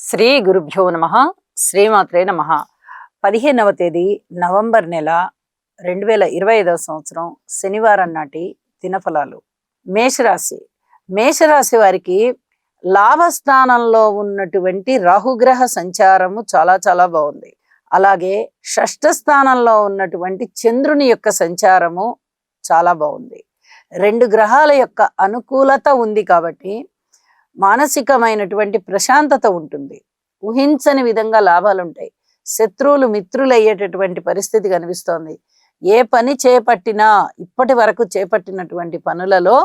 శ్రీ గురుభ్యో నమ. శ్రీమాత్రే నమ. 15వ తేదీ నవంబర్ నెల 2025 సంవత్సరం శనివారం నాటి దినఫలాలు. మేషరాశి. మేషరాశి వారికి లాభస్థానంలో ఉన్నటువంటి రాహుగ్రహ సంచారము చాలా చాలా బాగుంది. అలాగే షష్ఠ స్థానంలో ఉన్నటువంటి చంద్రుని యొక్క సంచారము చాలా బాగుంది. 2 గ్రహాల యొక్క అనుకూలత ఉంది కాబట్టి మానసికమైనటువంటి ప్రశాంతత ఉంటుంది. ఊహించని విధంగా లాభాలు ఉంటాయి. శత్రువులు మిత్రులు అయ్యేటటువంటి పరిస్థితి కనిపిస్తోంది. ఏ పని చేపట్టినా ఇప్పటి వరకు చేపట్టినటువంటి పనులలో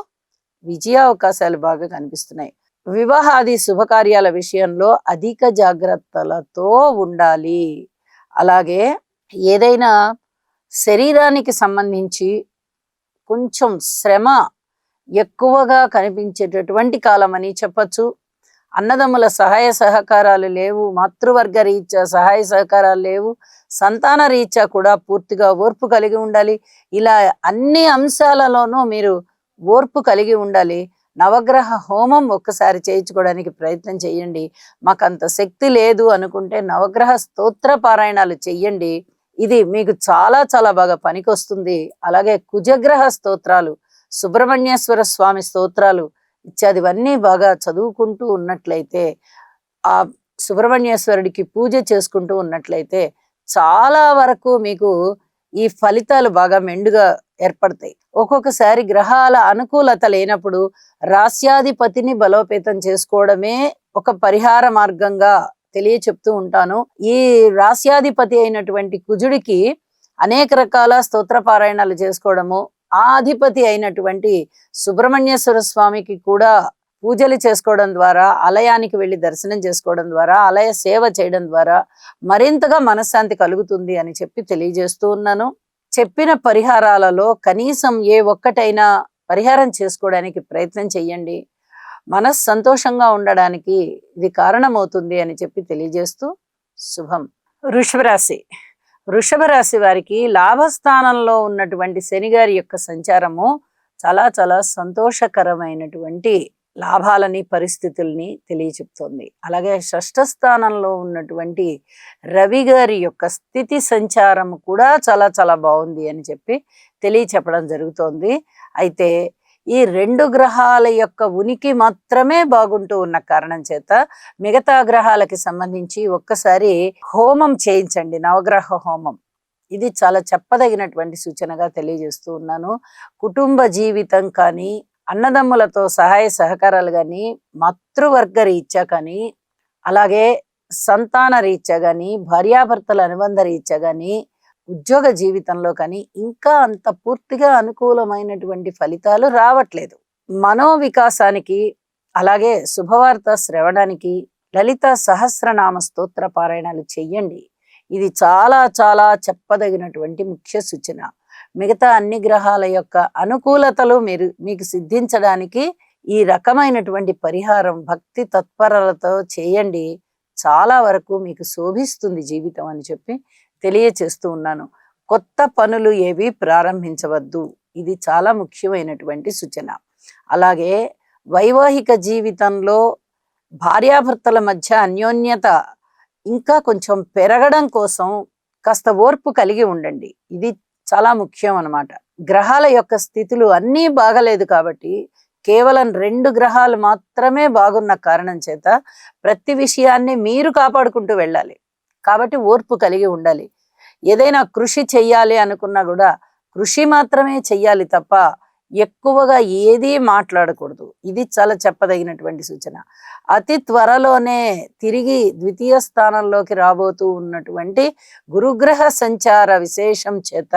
విజయావకాశాలు బాగా కనిపిస్తున్నాయి. వివాహాది శుభకార్యాల విషయంలో అధిక జాగ్రత్తలతో ఉండాలి. అలాగే ఏదైనా శరీరానికి సంబంధించి కొంచెం శ్రమ ఎక్కువగా కనిపించేటటువంటి కాలం అని చెప్పచ్చు. అన్నదమ్ముల సహాయ సహకారాలు లేవు, మాతృవర్గ రీత్యా సహాయ సహకారాలు లేవు, సంతాన రీత్యా కూడా పూర్తిగా ఓర్పు కలిగి ఉండాలి. ఇలా అన్ని అంశాలలోనూ మీరు ఓర్పు కలిగి ఉండాలి. నవగ్రహ హోమం ఒక్కసారి చేయించుకోవడానికి ప్రయత్నం చేయండి. మాకంత శక్తి లేదు అనుకుంటే నవగ్రహ స్తోత్ర పారాయణాలు చెయ్యండి. ఇది మీకు చాలా చాలా బాగా పనికొస్తుంది. అలాగే కుజగ్రహ స్తోత్రాలు, సుబ్రహ్మణ్యేశ్వర స్వామి స్తోత్రాలు ఇత్యాదివన్నీ బాగా చదువుకుంటూ ఉన్నట్లయితే, ఆ సుబ్రహ్మణ్యేశ్వరుడికి పూజ చేసుకుంటూ ఉన్నట్లయితే చాలా వరకు మీకు ఈ ఫలితాలు బాగా మెండుగా ఏర్పడతాయి. ఒక్కొక్కసారి గ్రహాల అనుకూలత లేనప్పుడు రాస్యాధిపతిని బలోపేతం చేసుకోవడమే ఒక పరిహార మార్గంగా తెలియచెప్తూ ఉంటాను. ఈ రాస్యాధిపతి అయినటువంటి కుజుడికి అనేక రకాల స్తోత్ర పారాయణాలు చేసుకోవడము, ఆ అధిపతి అయినటువంటి సుబ్రహ్మణ్యేశ్వర స్వామికి కూడా పూజలు చేసుకోవడం ద్వారా, ఆలయానికి వెళ్ళి దర్శనం చేసుకోవడం ద్వారా, ఆలయ సేవ చేయడం ద్వారా మరింతగా మనశ్శాంతి కలుగుతుంది అని చెప్పి తెలియజేస్తూ ఉన్నాను. చెప్పిన పరిహారాలలో కనీసం ఏ ఒక్కటైనా పరిహారం చేసుకోవడానికి ప్రయత్నం చెయ్యండి. మనసు సంతోషంగా ఉండడానికి ఇది కారణమవుతుంది అని చెప్పి తెలియజేస్తూ శుభం. వృషభ రాశి. వృషభ రాశి వారికి లాభస్థానంలో ఉన్నటువంటి శనిగారి యొక్క సంచారము చాలా చాలా సంతోషకరమైనటువంటి లాభాలని పరిస్థితుల్ని తెలియచెప్తోంది. అలాగే షష్ఠ స్థానంలో ఉన్నటువంటి రవి గారి యొక్క స్థితి సంచారం కూడా చాలా చాలా బాగుంది అని చెప్పి తెలియచెప్పడం జరుగుతోంది. అయితే ఈ 2 గ్రహాల యొక్క ఉనికి మాత్రమే బాగుంటూ ఉన్న కారణం చేత మిగతా గ్రహాలకి సంబంధించి ఒక్కసారి హోమం చేయించండి, నవగ్రహ హోమం. ఇది చాలా చెప్పదగినటువంటి సూచనగా తెలియజేస్తూ ఉన్నాను. కుటుంబ జీవితం కానీ, అన్నదమ్ములతో సహాయ సహకారాలు కానీ, మాతృవర్గ రీత్యా కానీ, అలాగే సంతాన రీత్యా కానీ, భార్యాభర్తల అనుబంధ రీత్యా కానీ, ఉద్యోగ జీవితంలో కానీ ఇంకా అంత పూర్తిగా అనుకూలమైనటువంటి ఫలితాలు రావట్లేదు. మనోవికాసానికి, అలాగే శుభవార్త శ్రవణానికి లలిత సహస్రనామ స్తోత్ర పారాయణాలు చెయ్యండి. ఇది చాలా చాలా చెప్పదగినటువంటి ముఖ్య సూచన. మిగతా అన్ని గ్రహాల యొక్క అనుకూలతలు మీకు సిద్ధించడానికి ఈ రకమైనటువంటి పరిహారం భక్తి తత్పరలతో చేయండి. చాలా వరకు మీకు శోభిస్తుంది జీవితం అని చెప్పి తెలియచేస్తూ ఉన్నాను. కొత్త పనులు ఏవి ప్రారంభించవద్దు. ఇది చాలా ముఖ్యమైనటువంటి సూచన. అలాగే వైవాహిక జీవితంలో భార్యాభర్తల మధ్య అన్యోన్యత ఇంకా కొంచెం పెరగడం కోసం కాస్త ఓర్పు కలిగి ఉండండి. ఇది చాలా ముఖ్యం అన్నమాట. గ్రహాల యొక్క స్థితులు అన్నీ బాగలేదు కాబట్టి కేవలం 2 గ్రహాలు మాత్రమే బాగున్న కారణం చేత ప్రతి విషయాన్ని మీరు కాపాడుకుంటూ వెళ్ళాలి. కాబట్టి ఓర్పు కలిగి ఉండాలి. ఏదైనా కృషి చెయ్యాలి అనుకున్నా కూడా కృషి మాత్రమే చెయ్యాలి తప్ప ఎక్కువగా ఏదీ మాట్లాడకూడదు. ఇది చాలా చెప్పదగినటువంటి సూచన. అతి త్వరలోనే తిరిగి ద్వితీయ స్థానంలోకి రాబోతూ ఉన్నటువంటి గురుగ్రహ సంచార విశేషం చేత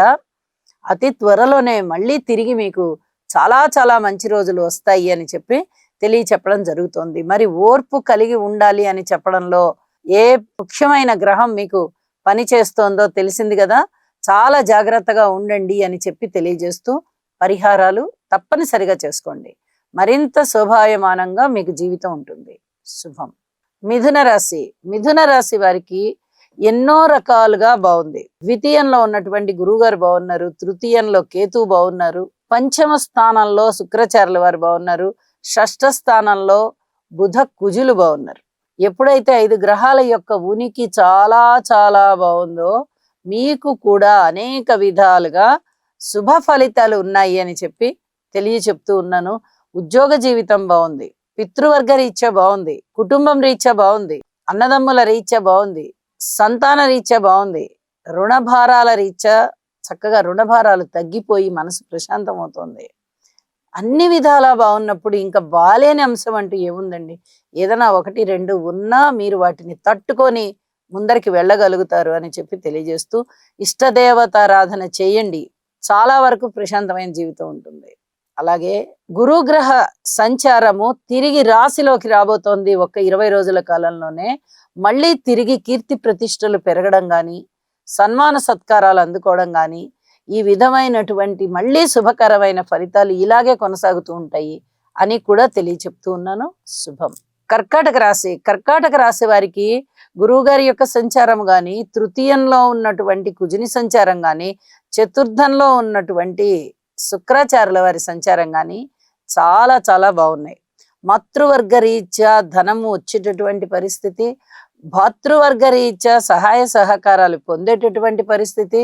అతి త్వరలోనే మళ్ళీ తిరిగి మీకు చాలా చాలా మంచి రోజులు వస్తాయి అని చెప్పి తెలియచెప్పడం జరుగుతోంది. మరి ఓర్పు కలిగి ఉండాలి అని చెప్పడంలో ఏ ముఖ్యమైన గ్రహం మీకు పని చేస్తోందో తెలిసింది కదా. చాలా జాగ్రత్తగా ఉండండి అని చెప్పి తెలియజేస్తూ పరిహారాలు తప్పనిసరిగా చేసుకోండి. మరింత శోభాయమానంగా మీకు జీవితం ఉంటుంది. శుభం. మిథున రాశి. మిథున రాశి వారికి ఎన్నో రకాలుగా బాగుంది. ద్వితీయంలో ఉన్నటువంటి గురువుగారు బాగున్నారు, తృతీయంలో కేతు బాగున్నారు, పంచమ స్థానంలో శుక్రాచార్యుల వారు బాగున్నారు, షష్ఠ స్థానంలో బుధ కుజులు బాగున్నారు. ఎప్పుడైతే 5 గ్రహాల యొక్క ఉనికి చాలా చాలా బాగుందో మీకు కూడా అనేక విధాలుగా శుభ ఫలితాలు ఉన్నాయి అని చెప్పి చెప్తూ ఉన్నాను. ఉద్యోగ జీవితం బాగుంది, పితృవర్గ రీత్యా బాగుంది, కుటుంబం రీత్యా బాగుంది, అన్నదమ్ముల రీత్యా బాగుంది, సంతాన రీత్యా బాగుంది, రుణభారాల రీత్యా చక్కగా రుణభారాలు తగ్గిపోయి మనసు ప్రశాంతం అవుతుంది. అన్ని విధాలా బాగున్నప్పుడు ఇంకా బాలేని అంశం అంటూ ఏముందండి? ఏదైనా 1, 2 ఉన్నా మీరు వాటిని తట్టుకొని ముందరికి వెళ్ళగలుగుతారు అని చెప్పి తెలియజేస్తూ, ఇష్టదేవతారాధన చేయండి, చాలా వరకు ప్రశాంతమైన జీవితం ఉంటుంది. అలాగే గురుగ్రహ సంచారము తిరిగి రాశిలోకి రాబోతోంది. ఒక 20 రోజుల కాలంలోనే మళ్ళీ తిరిగి కీర్తి ప్రతిష్టలు పెరగడం గాని, సన్మాన సత్కారాలు అందుకోవడం గాని, ఈ విధమైనటువంటి మళ్ళీ శుభకరమైన ఫలితాలు ఇలాగే కొనసాగుతూ ఉంటాయి అని కూడా చెప్తూ ఉన్నాను. శుభం. కర్కాటక రాశి వారికి గురువు గారి యొక్క సంచారం గాని, తృతీయంలో ఉన్నటువంటి కుజుని సంచారం గాని, చతుర్థంలో ఉన్నటువంటి శుక్రాచార్యుల వారి సంచారం గాని చాలా చాలా బాగున్నాయి. మాతృవర్గ రీత్యా ధనము వచ్చేటటువంటి పరిస్థితి, భాతృవర్గ రీత్యా సహాయ సహకారాలు పొందేటటువంటి పరిస్థితి,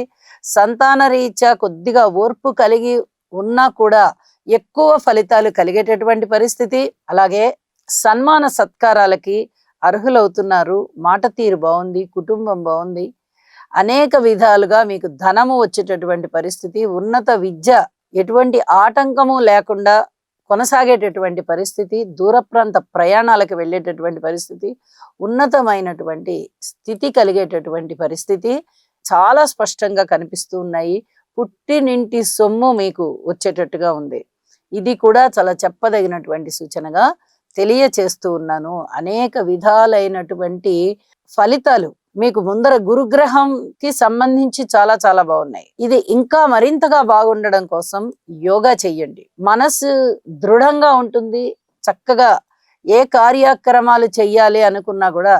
సంతాన రీత్యా కొద్దిగా ఓర్పు కలిగి ఉన్నా కూడా ఎక్కువ ఫలితాలు కలిగేటటువంటి పరిస్థితి, అలాగే సన్మాన సత్కారాలకి అర్హులవుతున్నారు. మాట తీరు బాగుంది, కుటుంబం బాగుంది, అనేక విధాలుగా మీకు ధనము వచ్చేటటువంటి పరిస్థితి, ఉన్నత విద్య ఎటువంటి ఆటంకము లేకుండా కొనసాగేటటువంటి పరిస్థితి, దూర ప్రాంత ప్రయాణాలకు వెళ్ళేటటువంటి పరిస్థితి, ఉన్నతమైనటువంటి స్థితి కలిగేటటువంటి పరిస్థితి చాలా స్పష్టంగా కనిపిస్తూ ఉన్నాయి. పుట్టినింటి సొమ్ము మీకు వచ్చేటట్టుగా ఉంది. ఇది కూడా చాలా చెప్పదగినటువంటి సూచనగా తెలియచేస్తూ ఉన్నాను. అనేక విధాలైనటువంటి ఫలితాలు మీకు ముందర గురుగ్రహంకి సంబంధించి చాలా చాలా బాగున్నాయి. ఇది ఇంకా మరింతగా బాగుండడం కోసం యోగా చెయ్యండి. మనసు దృఢంగా ఉంటుంది. చక్కగా ఏ కార్యక్రమాలు చెయ్యాలి అనుకున్నా కూడా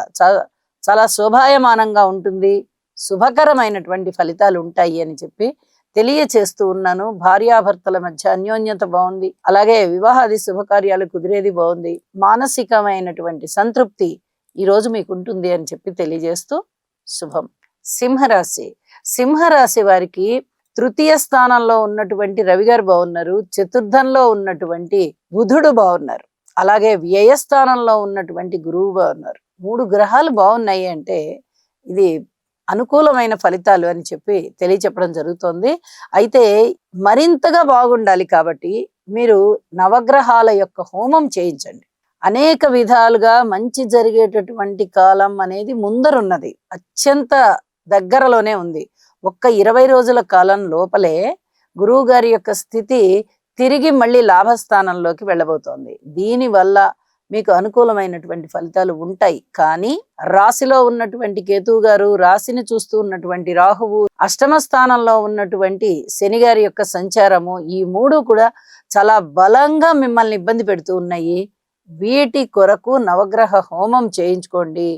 చాలా శోభాయమానంగా ఉంటుంది. శుభకరమైనటువంటి ఫలితాలు ఉంటాయి అని చెప్పి తెలియచేస్తూ ఉన్నాను. భార్యాభర్తల మధ్య అన్యోన్యత బాగుంది. అలాగే వివాహాది శుభకార్యాలు కుదిరేది బాగుంది. మానసికమైనటువంటి సంతృప్తి ఈ రోజు మీకు ఉంటుంది అని చెప్పి తెలియజేస్తూ శుభం. సింహరాశి వారికి తృతీయ స్థానంలో ఉన్నటువంటి రవి గారు బాగున్నారు. చతుర్థంలో ఉన్నటువంటి బుధుడు బాగున్నారు. అలాగే వ్యయస్థానంలో ఉన్నటువంటి గురువు బాగున్నారు. 3 గ్రహాలు బాగున్నాయి అంటే ఇది అనుకూలమైన ఫలితాలు అని చెప్పి తెలియచెప్పడం జరుగుతోంది. అయితే మరింతగా బాగుండాలి కాబట్టి మీరు నవగ్రహాల యొక్క హోమం చేయించండి. అనేక విధాలుగా మంచి జరిగేటటువంటి కాలం అనేది ముందరున్నది, అత్యంత దగ్గరలోనే ఉంది. ఒక్క 20 రోజుల కాలం లోపలే గురువు గారి యొక్క స్థితి తిరిగి మళ్ళీ లాభస్థానంలోకి వెళ్ళబోతోంది. దీనివల్ల మీకు అనుకూలమైనటువంటి ఫలితాలు ఉంటాయి. కానీ రాశిలో ఉన్నటువంటి కేతువు గారు, రాశిని చూస్తూ ఉన్నటువంటి రాహువు, అష్టమ స్థానంలో ఉన్నటువంటి శని గారి యొక్క సంచారము, ఈ 3 కూడా చాలా బలంగా మిమ్మల్ని ఇబ్బంది పెడుతూ ఉన్నాయి. వీటి కొరకు నవగ్రహ హోమం చేయించుకోండి.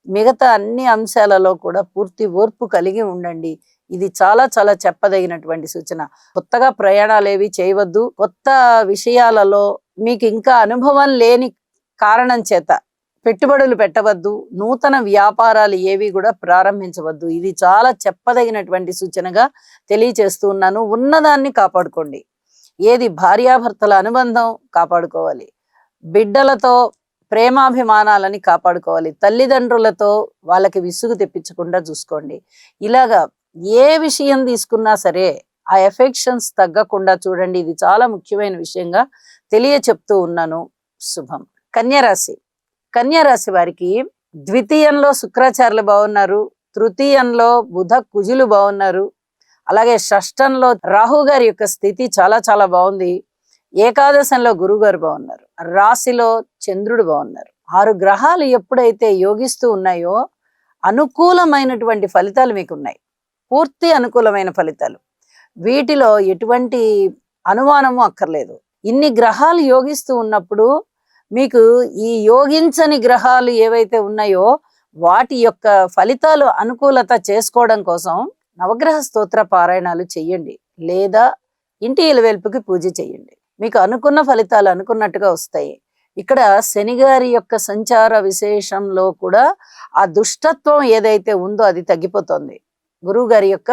మిగతా అన్ని అంశాలలో కూడా పూర్తి ఓర్పు కలిగి ఉండండి. ఇది చాలా చాలా చెప్పదగినటువంటి సూచన. కొత్తగా ప్రయాణాలు ఏవి చేయవద్దు. కొత్త విషయాలలో మీకు ఇంకా అనుభవం లేని కారణం చేత పెట్టుబడులు పెట్టవద్దు. నూతన వ్యాపారాలు ఏవి కూడా ప్రారంభించవద్దు. ఇది చాలా చెప్పదగినటువంటి సూచనగా తెలియచేస్తూ ఉన్నాను. ఉన్నదాన్ని కాపాడుకోండి. ఏది భార్యాభర్తల అనుబంధం కాపాడుకోవాలి, బిడ్డలతో ప్రేమాభిమానాలని కాపాడుకోవాలి, తల్లిదండ్రులతో వాళ్ళకి విసుగు తెప్పించకుండా చూసుకోండి. ఇలాగా ఏ విషయం తీసుకున్నా సరే ఆ ఎఫెక్షన్స్ తగ్గకుండా చూడండి. ఇది చాలా ముఖ్యమైన విషయంగా చెప్తూ ఉన్నాను. శుభం. కన్యారాశి వారికి ద్వితీయంలో శుక్రాచార్యులు బాగున్నారు. తృతీయంలో బుధ కుజులు బాగున్నారు. అలాగే షష్టంలో రాహు గారి యొక్క స్థితి చాలా చాలా బాగుంది. ఏకాదశంలో గురువు గారు బాగున్నారు. రాశిలో చంద్రుడు బాగున్నారు. 6 గ్రహాలు ఎప్పుడైతే యోగిస్తూ ఉన్నాయో అనుకూలమైనటువంటి ఫలితాలు మీకు ఉన్నాయి. పూర్తి అనుకూలమైన ఫలితాలు. వీటిలో ఎటువంటి అనుమానము అక్కర్లేదు. ఇన్ని గ్రహాలు యోగిస్తూ ఉన్నప్పుడు మీకు ఈ యోగించని గ్రహాలు ఏవైతే ఉన్నాయో వాటి యొక్క ఫలితాలు అనుకూలత చేసుకోవడం కోసం నవగ్రహ స్తోత్ర పారాయణాలు చెయ్యండి, లేదా ఇంటి ఇలవేల్పుకి పూజ చెయ్యండి. మీకు అనుకున్న ఫలితాలు అనుకున్నట్టుగా వస్తాయి. ఇక్కడ శని గారి యొక్క సంచార విశేషంలో కూడా ఆ దుష్టత్వం ఏదైతే ఉందో అది తగ్గిపోతుంది గురువు గారి యొక్క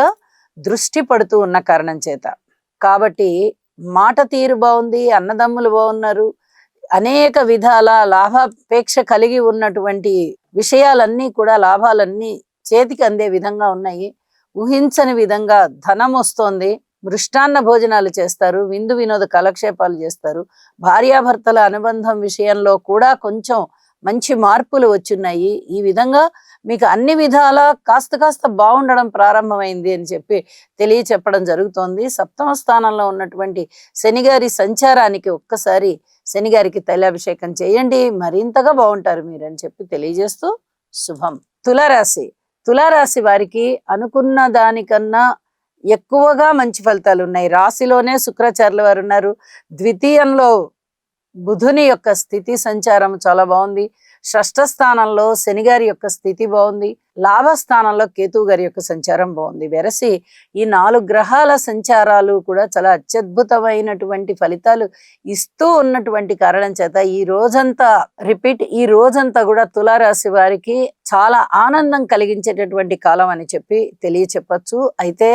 దృష్టి పడుతూ ఉన్న కారణం చేత. కాబట్టి మాట తీరు బాగుంది, అన్నదమ్ములు బాగున్నారు, అనేక విధాల లాభాపేక్ష కలిగి ఉన్నటువంటి విషయాలన్నీ కూడా లాభాలన్నీ చేతికి అందే విధంగా ఉన్నాయి. ఊహించని విధంగా ధనం వస్తోంది. మృష్టాన్న భోజనాలు చేస్తారు, విందు వినోద కాలక్షేపాలు చేస్తారు. భార్యాభర్తల అనుబంధం విషయంలో కూడా కొంచెం మంచి మార్పులు వచ్చున్నాయి. ఈ విధంగా మీకు అన్ని విధాలా కాస్త కాస్త బాగుండడం ప్రారంభమైంది అని చెప్పి తెలియచెప్పడం జరుగుతోంది. సప్తమ స్థానంలో ఉన్నటువంటి శనిగారి సంచారానికి ఒక్కసారి శనిగారికి తైలాభిషేకం చేయండి, మరింతగా బాగుంటారు మీరు అని చెప్పి తెలియజేస్తూ శుభం. తులారాశి. తులారాశి వారికి అనుకున్న దానికన్నా ఎక్కువగా మంచి ఫలితాలు ఉన్నాయి. రాశిలోనే శుక్రాచార్యుల వారు ఉన్నారు. ద్వితీయంలో బుధుని యొక్క స్థితి సంచారం చాలా బాగుంది. షష్ఠ స్థానంలో శనిగారి యొక్క స్థితి బాగుంది. లాభస్థానంలో కేతువు గారి యొక్క సంచారం బాగుంది. వెరసి ఈ 4 గ్రహాల సంచారాలు కూడా చాలా అత్యద్భుతమైనటువంటి ఫలితాలు ఇస్తూ ఉన్నటువంటి కారణం చేత ఈ రోజంతా కూడా తులారాశి వారికి చాలా ఆనందం కలిగించేటటువంటి కాలం అని చెప్పి తెలియచెప్పచ్చు. అయితే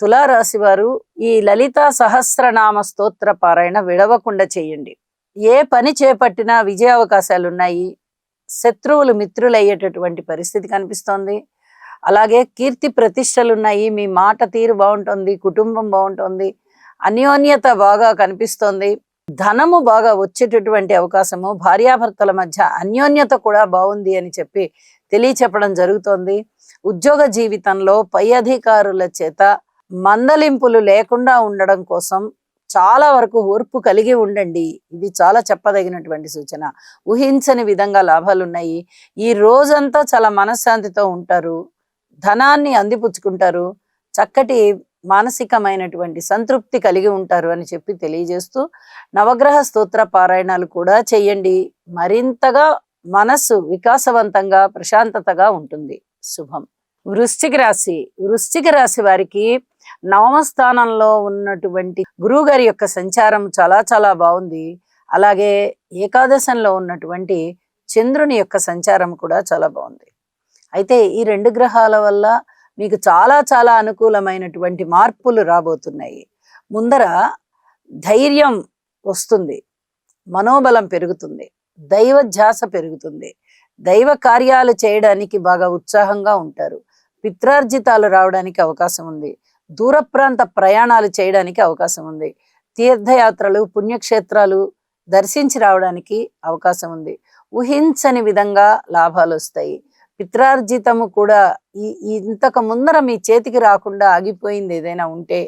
తులారాశి వారు ఈ లలితా సహస్రనామ స్తోత్ర పారాయణ విడవకుండా చేయండి. ఏ పని చేపట్టినా విజయ అవకాశాలు ఉన్నాయి. శత్రువులు మిత్రులు అయ్యేటటువంటి పరిస్థితి కనిపిస్తోంది. అలాగే కీర్తి ప్రతిష్టలు ఉన్నాయి. మీ మాట తీరు బాగుంటుంది, కుటుంబం బాగుంటుంది, అన్యోన్యత బాగా కనిపిస్తోంది. ధనము బాగా వచ్చేటటువంటి అవకాశము, భార్యాభర్తల మధ్య అన్యోన్యత కూడా బాగుంది అని చెప్పి తెలియచెప్పడం జరుగుతోంది. ఉద్యోగ జీవితంలో పై అధికారుల చేత మందలింపులు లేకుండా ఉండడం కోసం చాలా వరకు ఓర్పు కలిగి ఉండండి. ఇది చాలా చెప్పదగినటువంటి సూచన. ఊహించని విధంగా లాభాలు ఉన్నాయి. ఈ రోజంతా చాలా మనశ్శాంతితో ఉంటారు, ధనాన్ని అందిపుచ్చుకుంటారు, చక్కటి మానసికమైనటువంటి సంతృప్తి కలిగి ఉంటారు అని చెప్పి తెలియజేస్తూ నవగ్రహ స్తోత్ర పారాయణాలు కూడా చెయ్యండి. మరింతగా మనస్సు వికాసవంతంగా ప్రశాంతతగా ఉంటుంది. శుభం. వృశ్చిక రాశి. వృశ్చిక రాశి వారికి నవమ స్థానంలో ఉన్నటువంటి గురువు గారి యొక్క సంచారం చాలా చాలా బాగుంది. అలాగే ఏకాదశంలో ఉన్నటువంటి చంద్రుని యొక్క సంచారం కూడా చాలా బాగుంది. అయితే ఈ 2 గ్రహాల వల్ల మీకు చాలా చాలా అనుకూలమైనటువంటి మార్పులు రాబోతున్నాయి. ముందర ధైర్యం వస్తుంది, మనోబలం పెరుగుతుంది, దైవ ధ్యాస పెరుగుతుంది, దైవ కార్యాలు చేయడానికి బాగా ఉత్సాహంగా ఉంటారు. పిత్రార్జితాలు రావడానికి అవకాశం ఉంది. దూర ప్రాంత ప్రయాణాలు చేయడానికి అవకాశం ఉంది. తీర్థయాత్రలు, పుణ్యక్షేత్రాలు దర్శించి రావడానికి అవకాశం ఉంది. ఊహించని విధంగా లాభాలు వస్తాయి. పిత్రార్జితము కూడా ఇంతకు ముందర మీ చేతికి రాకుండా ఆగిపోయింది ఏదైనా ఉంటే,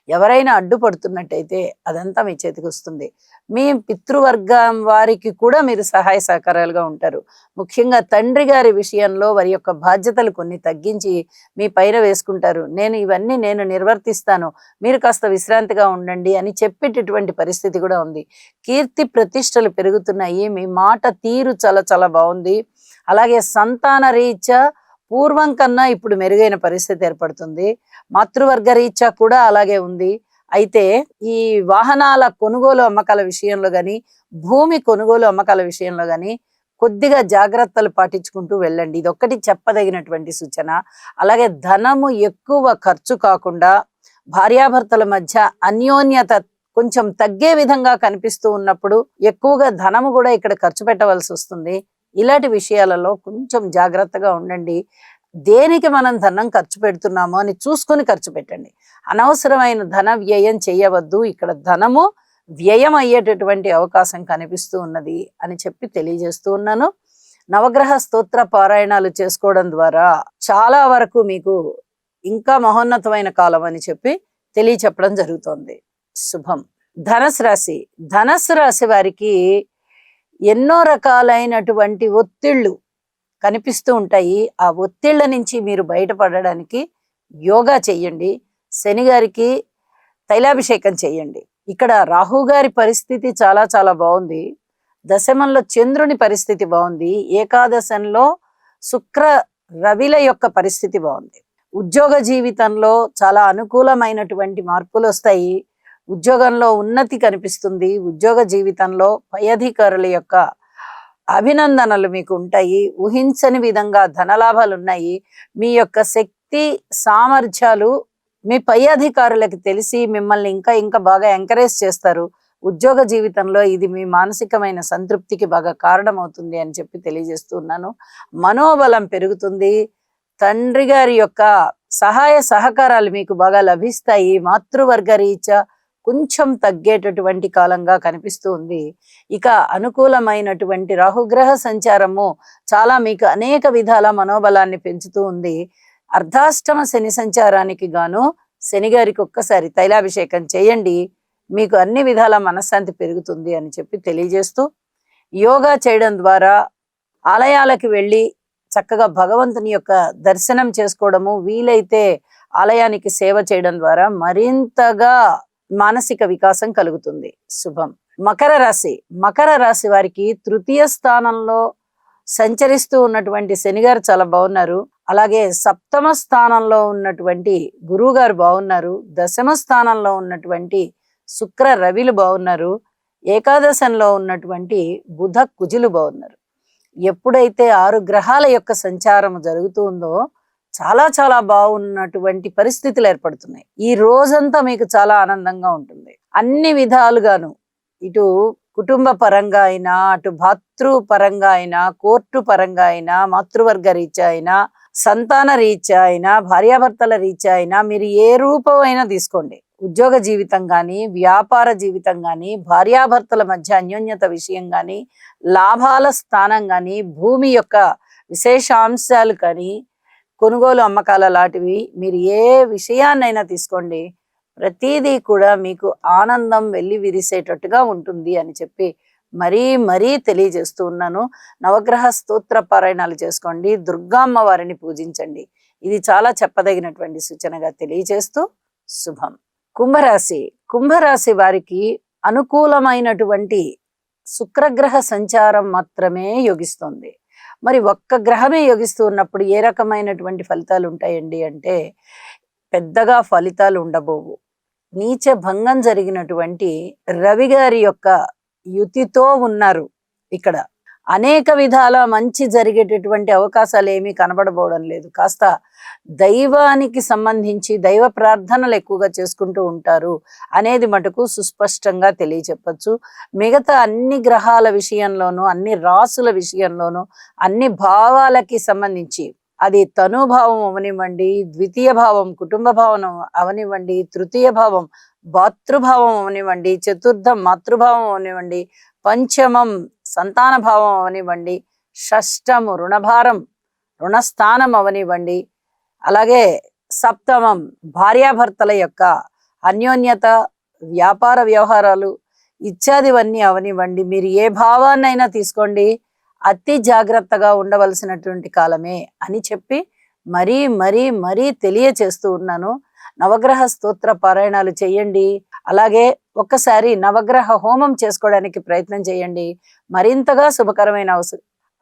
ఎవరైనా అడ్డుపడుతున్నట్టయితే అదంతా మీ చేతికి వస్తుంది. మీ పితృవర్గం వారికి కూడా మీరు సహాయ సహకారాలుగా ఉంటారు. ముఖ్యంగా తండ్రి గారి విషయంలో వారి యొక్క బాధ్యతలు కొన్ని తగ్గించి మీ పైన వేసుకుంటారు. ఇవన్నీ నేను నిర్వర్తిస్తాను, మీరు కాస్త విశ్రాంతిగా ఉండండి అని చెప్పేటటువంటి పరిస్థితి కూడా ఉంది. కీర్తి ప్రతిష్టలు పెరుగుతున్నాయి. మీ మాట తీరు చాలా చాలా బాగుంది. అలాగే సంతాన రీత్యా పూర్వం కన్నా ఇప్పుడు మెరుగైన పరిస్థితి ఏర్పడుతుంది. మాతృవర్గ రీత్యా కూడా అలాగే ఉంది. అయితే ఈ వాహనాల కొనుగోలు అమ్మకాల విషయంలో కానీ, భూమి కొనుగోలు అమ్మకాల విషయంలో కానీ కొద్దిగా జాగ్రత్తలు పాటించుకుంటూ వెళ్ళండి. ఇదొక్కటి చెప్పదగినటువంటి సూచన. అలాగే ధనము ఎక్కువ ఖర్చు కాకుండా, భార్యాభర్తల మధ్య అన్యోన్యత కొంచెం తగ్గే విధంగా కనిపిస్తూ ఉన్నప్పుడు ఎక్కువగా ధనము కూడా ఇక్కడ ఖర్చు పెట్టవలసి వస్తుంది. ఇలాంటి విషయాలలో కొంచెం జాగ్రత్తగా ఉండండి. దేనికి మనం ధనం ఖర్చు పెడుతున్నామో అని చూసుకొని ఖర్చు పెట్టండి. అనవసరమైన ధన వ్యయం చేయవద్దు. ఇక్కడ ధనము వ్యయం అయ్యేటటువంటి అవకాశం కనిపిస్తూ ఉన్నది అని చెప్పి తెలియజేస్తూ ఉన్నాను. నవగ్రహ స్తోత్ర పారాయణాలు చేసుకోవడం ద్వారా చాలా వరకు మీకు ఇంకా మహోన్నతమైన కాలం అని చెప్పి తెలియచెప్పడం జరుగుతోంది. శుభం. ధనస్సు రాశి. ధనస్సు రాశి వారికి ఎన్నో రకాలైనటువంటి ఒత్తిళ్ళు కనిపిస్తూ ఉంటాయి. ఆ ఒత్తిళ్ల నుంచి మీరు బయటపడడానికి యోగా చెయ్యండి. శని గారికి తైలాభిషేకం చెయ్యండి. ఇక్కడ రాహు గారి పరిస్థితి చాలా చాలా బాగుంది. దశమంలో చంద్రుని పరిస్థితి బాగుంది. ఏకాదశంలో శుక్ర రవిల యొక్క పరిస్థితి బాగుంది. ఉద్యోగ జీవితంలో చాలా అనుకూలమైనటువంటి మార్పులు వస్తాయి. ఉద్యోగంలో ఉన్నతి కనిపిస్తుంది. ఉద్యోగ జీవితంలో పై అధికారుల యొక్క అభినందనలు మీకు ఉంటాయి. ఊహించని విధంగా ధనలాభాలు ఉన్నాయి. మీ యొక్క శక్తి సామర్థ్యాలు మీ పై అధికారులకు తెలిసి మిమ్మల్ని ఇంకా ఇంకా బాగా ఎంకరేజ్ చేస్తారు. ఉద్యోగ జీవితంలో ఇది మీ మానసికమైన సంతృప్తికి బాగా కారణమవుతుంది అని చెప్పి తెలియజేస్తున్నాను. మనోబలం పెరుగుతుంది. తండ్రి గారి యొక్క సహాయ సహకారాలు మీకు బాగా లభిస్తాయి. మాతృవర్గ రీత్యా కొంచెం తగ్గేటటువంటి కాలంగా కనిపిస్తూ ఉంది. ఇక అనుకూలమైనటువంటి రాహుగ్రహ సంచారము చాలా మీకు అనేక విధాల మనోబలాన్ని పెంచుతూ ఉంది. అర్ధాష్టమ శని సంచారానికి గాను శని గారికి ఒక్కసారి తైలాభిషేకం చేయండి. మీకు అన్ని విధాల మనశ్శాంతి పెరుగుతుంది అని చెప్పి తెలియజేస్తూ, యోగా చేయడం ద్వారా ఆలయాలకు వెళ్ళి చక్కగా భగవంతుని యొక్క దర్శనం చేసుకోవడము, వీలైతే ఆలయానికి సేవ చేయడం ద్వారా మరింతగా మానసిక వికాసం కలుగుతుంది. శుభం. మకర రాశి వారికి తృతీయ స్థానంలో సంచరిస్తూ ఉన్నటువంటి శని గారు చాలా బాగున్నారు. అలాగే సప్తమ స్థానంలో ఉన్నటువంటి గురువు గారు బాగున్నారు. దశమ స్థానంలో ఉన్నటువంటి శుక్ర రవిలు బాగున్నారు. ఏకాదశంలో ఉన్నటువంటి బుధ కుజులు బాగున్నారు. ఎప్పుడైతే 6 గ్రహాల యొక్క సంచారం జరుగుతూ ఉందో చాలా చాలా బాగున్నటువంటి పరిస్థితులు ఏర్పడుతున్నాయి. ఈ రోజంతా మీకు చాలా ఆనందంగా ఉంటుంది. అన్ని విధాలుగాను, ఇటు కుటుంబ పరంగా అయినా, అటు భాతృ పరంగా అయినా, కోర్టు పరంగా అయినా, మాతృవర్గ రీత్యా అయినా, సంతాన రీత్యా అయినా, భార్యాభర్తల రీత్యా అయినా, మీరు ఏ రూపమైనా తీసుకోండి, ఉద్యోగ జీవితం కానీ, వ్యాపార జీవితం కానీ, భార్యాభర్తల మధ్య అన్యోన్యత విషయం కానీ, లాభాల స్థానం కానీ, భూమి యొక్క విశేషాంశాలు కానీ, కొనుగోలు అమ్మకాల లాంటివి, మీరు ఏ విషయాన్నైనా తీసుకోండి, ప్రతిదీ కూడా మీకు ఆనందం వెళ్ళి విరిసేటట్టుగా ఉంటుంది అని చెప్పి మరీ తెలియజేస్తూ ఉన్నాను. నవగ్రహ స్తోత్ర పారాయణాలు చేసుకోండి. దుర్గామ్మ వారిని పూజించండి. ఇది చాలా చెప్పదగినటువంటి సూచనగా తెలియజేస్తూ శుభం. కుంభరాశి వారికి అనుకూలమైనటువంటి శుక్రగ్రహ సంచారం మాత్రమే యోగిస్తుంది. మరి ఒక్క గ్రహమే యోగిస్తూ ఉన్నప్పుడు ఏ రకమైనటువంటి ఫలితాలు ఉంటాయండి అంటే, పెద్దగా ఫలితాలు ఉండబోవు. నీచ భంగం జరిగినటువంటి రవి గారి యొక్క యుతితో ఉన్నారు. ఇక్కడ అనేక విధాల మంచి జరిగేటటువంటి అవకాశాలు ఏమీ కనబడబోవడం లేదు. కాస్త దైవానికి సంబంధించి దైవ ప్రార్థనలు ఎక్కువగా చేసుకుంటూ ఉంటారు అనేది మటుకు సుస్పష్టంగా తెలియచెప్పచ్చు. మిగతా అన్ని గ్రహాల విషయంలోనూ, అన్ని రాసుల విషయంలోనూ, అన్ని భావాలకి సంబంధించి, అది తనుభావం అవనివ్వండి, ద్వితీయ భావం కుటుంబ భావం అవనివ్వండి, తృతీయ భావం భాతృభావం అవనివ్వండి, చతుర్థం మాతృభావం అవనివ్వండి, పంచమం సంతాన భావం అవనివ్వండి, షష్టము రుణస్థానం అవనివ్వండి, అలాగే సప్తమం భార్యాభర్తల యొక్క అన్యోన్యత, వ్యాపార వ్యవహారాలు ఇత్యాదివన్నీ అవనివ్వండి, మీరు ఏ భావాన్నైనా తీసుకోండి, అతి జాగ్రత్తగా ఉండవలసినటువంటి కాలమే అని చెప్పి మరీ తెలియచేస్తూ ఉన్నాను. నవగ్రహ స్తోత్ర పారాయణాలు చేయండి. అలాగే ఒక్కసారి నవగ్రహ హోమం చేసుకోవడానికి ప్రయత్నం చేయండి. మరింతగా శుభకరమైన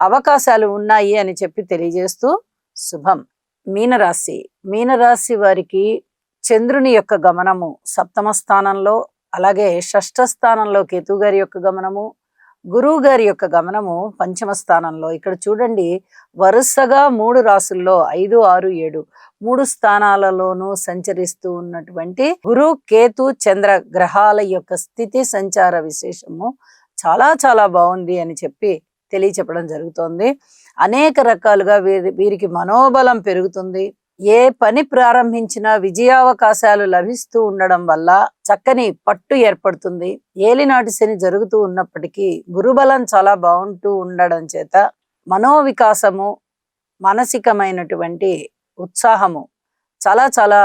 అవకాశాలు ఉన్నాయి అని చెప్పి తెలియజేస్తూ శుభం. మీనరాశి వారికి చంద్రుని యొక్క గమనము సప్తమ స్థానంలో, అలాగే షష్ఠ స్థానంలో కేతు గారి యొక్క గమనము, గురువు గారి యొక్క గమనము పంచమ స్థానంలో. ఇక్కడ చూడండి, వరుసగా 3 రాసుల్లో 5, 6, 7 3 స్థానాలలోనూ సంచరిస్తూ ఉన్నటువంటి గురు, కేతు, చంద్ర గ్రహాల యొక్క స్థితి సంచార విశేషము చాలా చాలా బాగుంది అని చెప్పి తెలియచెప్పడం జరుగుతోంది. అనేక రకాలుగా వీరికి మనోబలం పెరుగుతుంది. ఏ పని ప్రారంభించినా విజయావకాశాలు లభిస్తూ ఉండడం వల్ల చక్కని పట్టు ఏర్పడుతుంది. ఏలినాటి శని జరుగుతూ ఉన్నప్పటికీ గురుబలం చాలా బాగుంటూ ఉండడం చేత మనోవికాసము, మానసికమైనటువంటి ఉత్సాహము చాలా చాలా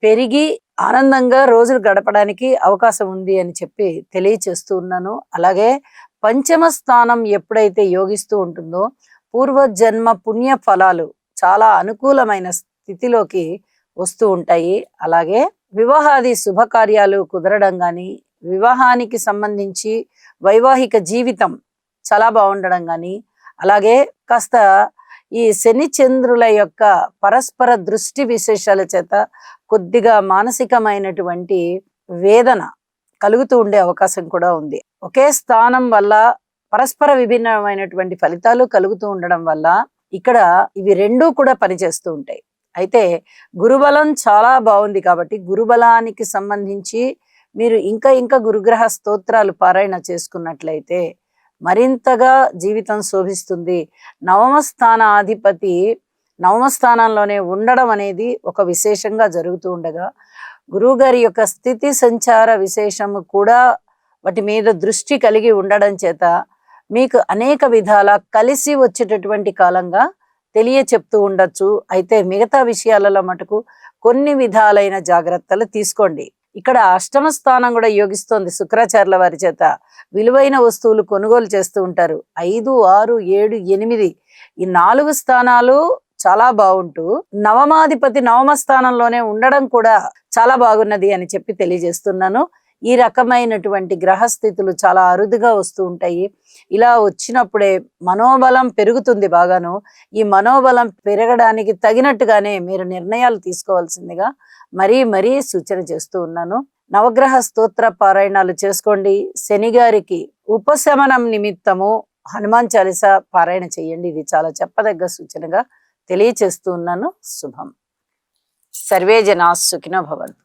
పెరిగి ఆనందంగా రోజులు గడపడానికి అవకాశం ఉంది అని చెప్పి తెలియచేస్తూ ఉన్నాను. అలాగే పంచమ స్థానం ఎప్పుడైతే యోగిస్తూ ఉంటుందో పూర్వజన్మ పుణ్య ఫలాలు చాలా అనుకూలమైన స్థితిలోకి వస్తూ ఉంటాయి. అలాగే వివాహాది శుభకార్యాలు కుదరడం కానీ, వివాహానికి సంబంధించి వైవాహిక జీవితం చాలా బాగుండడం కానీ, అలాగే కాస్త ఈ శని చంద్రుల యొక్క పరస్పర దృష్టి విశేషాల చేత కొద్దిగా మానసికమైనటువంటి వేదన కలుగుతూ ఉండే అవకాశం కూడా ఉంది. ఒకే స్థానం వల్ల పరస్పర విభిన్నమైనటువంటి ఫలితాలు కలుగుతూ ఉండడం వల్ల ఇక్కడ ఇవి రెండూ కూడా పనిచేస్తూ ఉంటాయి. అయితే గురుబలం చాలా బాగుంది కాబట్టి గురుబలానికి సంబంధించి మీరు ఇంకా గురుగ్రహ స్తోత్రాలు పారాయణ చేసుకున్నట్లయితే మరింతగా జీవితం శోభిస్తుంది. నవమ స్థానాధిపతి నవమ స్థానంలోనే ఉండడం అనేది ఒక విశేషంగా జరుగుతూ ఉండగా గురువు గారి యొక్క స్థితి సంచార విశేషము కూడా వాటి మీద దృష్టి కలిగి ఉండడం చేత మీకు అనేక విధాల కలిసి వచ్చేటటువంటి కాలంగా చెప్తూ ఉండొచ్చు. అయితే మిగతా విషయాలలో మటుకు కొన్ని విధాలైన జాగ్రత్తలు తీసుకోండి. ఇక్కడ అష్టమ స్థానం కూడా యోగిస్తోంది శుక్రాచార్యుల వారి చేత. విలువైన వస్తువులు కొనుగోలు చేస్తూ ఉంటారు. 5, 6, 7, 8 ఈ 4 స్థానాలు చాలా బాగుంటూ నవమాధిపతి నవమ స్థానంలోనే ఉండడం కూడా చాలా బాగున్నది అని చెప్పి తెలియజేస్తున్నాను. ఈ రకమైనటువంటి గ్రహస్థితులు చాలా అరుదుగా వస్తూ ఉంటాయి. ఇలా వచ్చినప్పుడే మనోబలం పెరుగుతుంది బాగాను. ఈ మనోబలం పెరగడానికి తగినట్టుగానే మీరు నిర్ణయాలు తీసుకోవాల్సిందిగా మరీ సూచన చేస్తూ ఉన్నాను. నవగ్రహ స్తోత్ర పారాయణాలు చేసుకోండి. శని గారికి ఉపశమనం నిమిత్తము హనుమాన్ చాలీసా పారాయణ చేయండి. ఇది చాలా చెప్పదగ్గ సూచనగా తెలియచేస్తూ ఉన్నాను. శుభం. సర్వే జనా సుఖినో భవంతు.